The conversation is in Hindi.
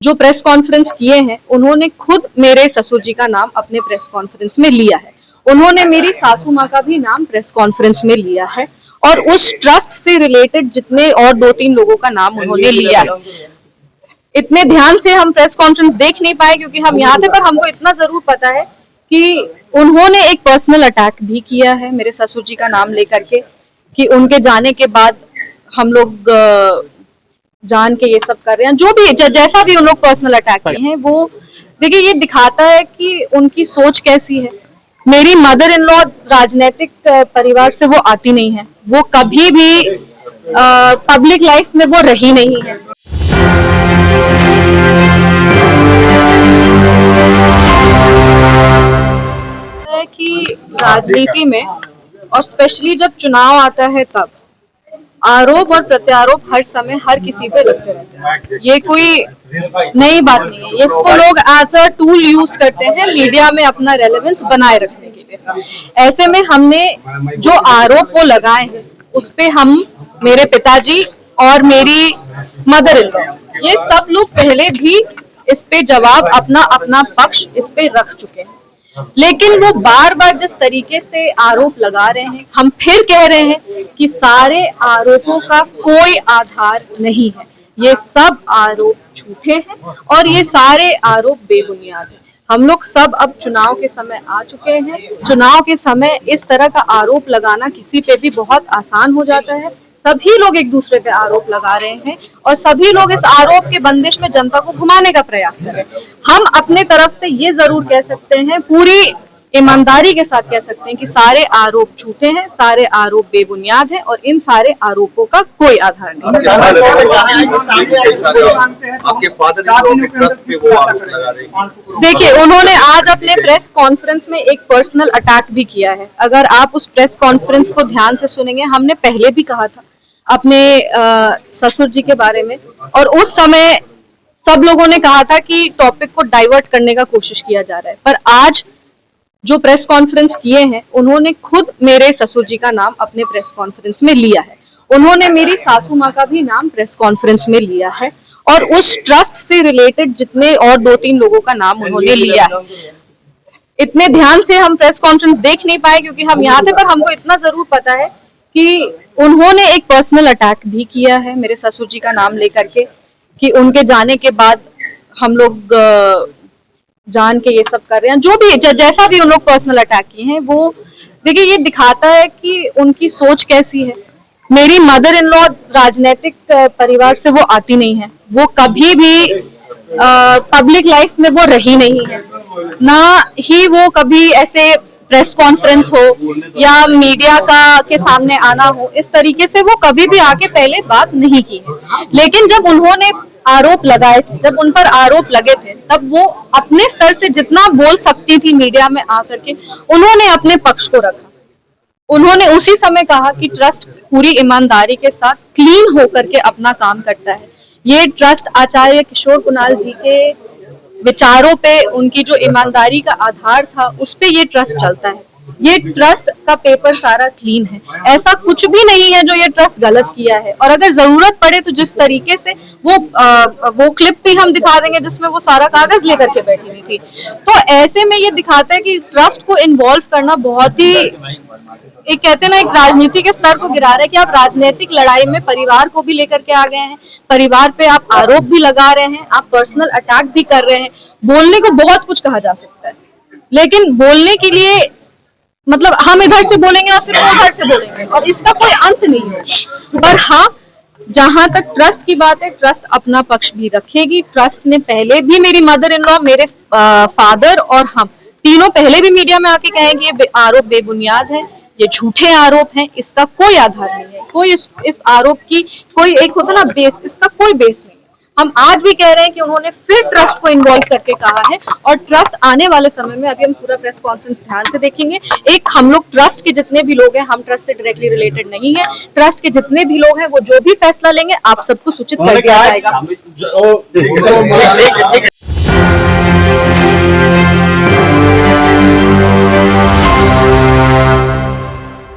जो प्रेस कॉन्फ्रेंस किए हैं उन्होंने खुद मेरे ससुर जी का नाम अपने प्रेस कॉन्फ्रेंस में लिया है। उन्होंने मेरी सासू माँ का भी नाम प्रेस कॉन्फ्रेंस में लिया है और उस ट्रस्ट से रिलेटेड जितने और 2-3 लोगों का नाम उन्होंने लिया है। इतने ध्यान से हम प्रेस कॉन्फ्रेंस देख नहीं पाए क्योंकि हम यहाँ थे, पर हमको इतना जरूर पता है कि उन्होंने एक पर्सनल अटैक भी किया है मेरे ससुर जी का नाम लेकर के, कि उनके जाने के बाद हम लोग जान के ये सब कर रहे हैं। जो भी जैसा भी उन लोग पर्सनल अटैक किए हैं, वो देखिए ये दिखाता है कि उनकी सोच कैसी है। मेरी मदर इन लॉ राजनीतिक परिवार से वो आती नहीं है, वो कभी भी पब्लिक लाइफ में वो रही नहीं है। कि राजनीति में और स्पेशली जब चुनाव आता है तब आरोप और प्रत्यारोप हर समय हर किसी पे लगते रहते हैं। ये कोई नई बात नहीं है, इसको लोग एज अ टूल यूज करते हैं मीडिया में अपना रेलेवेंस बनाए रखने के लिए। ऐसे में हमने जो आरोप वो लगाए हैं उस पे हम, मेरे पिताजी और मेरी मदर इन लॉ, ये सब लोग पहले भी इस पे जवाब अपना अपना पक्ष इस पे रख चुके हैं। लेकिन वो बार बार जिस तरीके से आरोप लगा रहे हैं, हम फिर कह रहे हैं कि सारे आरोपों का कोई आधार नहीं है। ये सब आरोप झूठे हैं और ये सारे आरोप बेबुनियाद हैं। हम लोग सब अब चुनाव के समय आ चुके हैं। चुनाव के समय इस तरह का आरोप लगाना किसी पे भी बहुत आसान हो जाता है। सभी लोग एक दूसरे पे आरोप लगा रहे हैं और सभी लोग इस आरोप के बंदिश में जनता को घुमाने का प्रयास कर रहे हैं। हम अपने तरफ से ये जरूर कह सकते हैं, पूरी ईमानदारी के साथ कह सकते हैं कि सारे आरोप झूठे हैं, सारे आरोप बेबुनियाद हैं और इन सारे आरोपों का कोई आधार नहीं। देखिए, उन्होंने आज अपने प्रेस कॉन्फ्रेंस में एक पर्सनल अटैक भी किया है। अगर आप उस प्रेस कॉन्फ्रेंस को ध्यान से सुनेंगे, हमने पहले भी कहा था अपने ससुर जी के बारे में, और उस समय सब लोगों ने कहा था कि टॉपिक को डाइवर्ट करने का कोशिश किया जा रहा है। पर आज जो प्रेस कॉन्फ्रेंस किए हैं उन्होंने खुद मेरे ससुर जी का नाम अपने प्रेस कॉन्फ्रेंस में लिया है। उन्होंने मेरी सासू माँ का भी नाम प्रेस कॉन्फ्रेंस में लिया है और उस ट्रस्ट से रिलेटेड जितने और 2-3 लोगों का नाम उन्होंने लिया है। इतने ध्यान से हम प्रेस कॉन्फ्रेंस देख नहीं पाए क्योंकि हम यहाँ थे, पर हमको इतना जरूर पता है कि उन्होंने एक पर्सनल अटैक भी किया है मेरे ससुर जी का नाम लेकर के, कि उनके जाने के बाद हम लोग जान के ये सब कर रहे हैं। जो भी जैसा भी उन लोग पर्सनल अटैक किए हैं, वो देखिए ये दिखाता है कि उनकी सोच कैसी है। मेरी मदर इन लॉ राजनीतिक परिवार से वो आती नहीं है, वो कभी भी पब्लिक लाइफ में वो रही नहीं है, ना ही वो कभी ऐसे प्रेस कॉन्फ्रेंस हो या मीडिया के सामने आना हो, इस तरीके से वो कभी भी आके पहले बात नहीं की है। लेकिन जब उन्होंने आरोप लगाए थे, जब उन पर आरोप लगे थे, तब वो अपने स्तर से जितना बोल सकती थी मीडिया में आकर के, उन्होंने अपने पक्ष को रखा। उन्होंने उसी समय कहा कि ट्रस्ट पूरी ईमानदारी के साथ क्लीन होकर के अपना काम करता है। ये ट्रस्ट आचार्य किशोर कुणाल जी के विचारों पे, उनकी जो ईमानदारी का आधार था, उस पे ये ट्रस्ट चलता है। ये ट्रस्ट का पेपर सारा क्लीन है, ऐसा कुछ भी नहीं है जो ये ट्रस्ट गलत किया है। और अगर जरूरत पड़े तो जिस तरीके से वो क्लिप भी हम दिखा देंगे जिसमें वो सारा कागज लेकर के बैठी हुई थी। तो ऐसे में ये दिखाता है कि ट्रस्ट को इन्वॉल्व करना बहुत ही, एक कहते हैं ना, एक राजनीति के स्तर को गिरा रहा है कि आप राजनीतिक लड़ाई में परिवार को भी लेकर के आ गए हैं, परिवार पे आप आरोप भी लगा रहे हैं, आप पर्सनल अटैक भी कर रहे हैं। बोलने को बहुत कुछ कहा जा सकता है, लेकिन बोलने के लिए मतलब हम इधर से बोलेंगे और फिर वो उधर से बोलेंगे और इसका कोई अंत नहीं है। पर हाँ, जहां तक ट्रस्ट की बात है, ट्रस्ट अपना पक्ष भी रखेगी। ट्रस्ट ने पहले भी, मेरी मदर इन लॉ, मेरे फादर और हम तीनों पहले भी मीडिया में आके कहें कि ये आरोप बेबुनियाद है, ये झूठे आरोप हैं, इसका कोई आधार नहीं है, कोई इस आरोप की कोई एक होता ना बेस, इसका कोई बेस नहीं है। हम आज भी कह रहे हैं कि उन्होंने फिर ट्रस्ट को इन्वॉल्व करके कहा है और ट्रस्ट आने वाले समय में, अभी हम पूरा प्रेस कॉन्फ्रेंस ध्यान से देखेंगे, एक हम लोग ट्रस्ट के जितने भी लोग हैं, हम ट्रस्ट से डायरेक्टली रिलेटेड नहीं है, ट्रस्ट के जितने भी लोग हैं वो जो भी फैसला लेंगे आप सबको सूचित कर दिया जाएगा।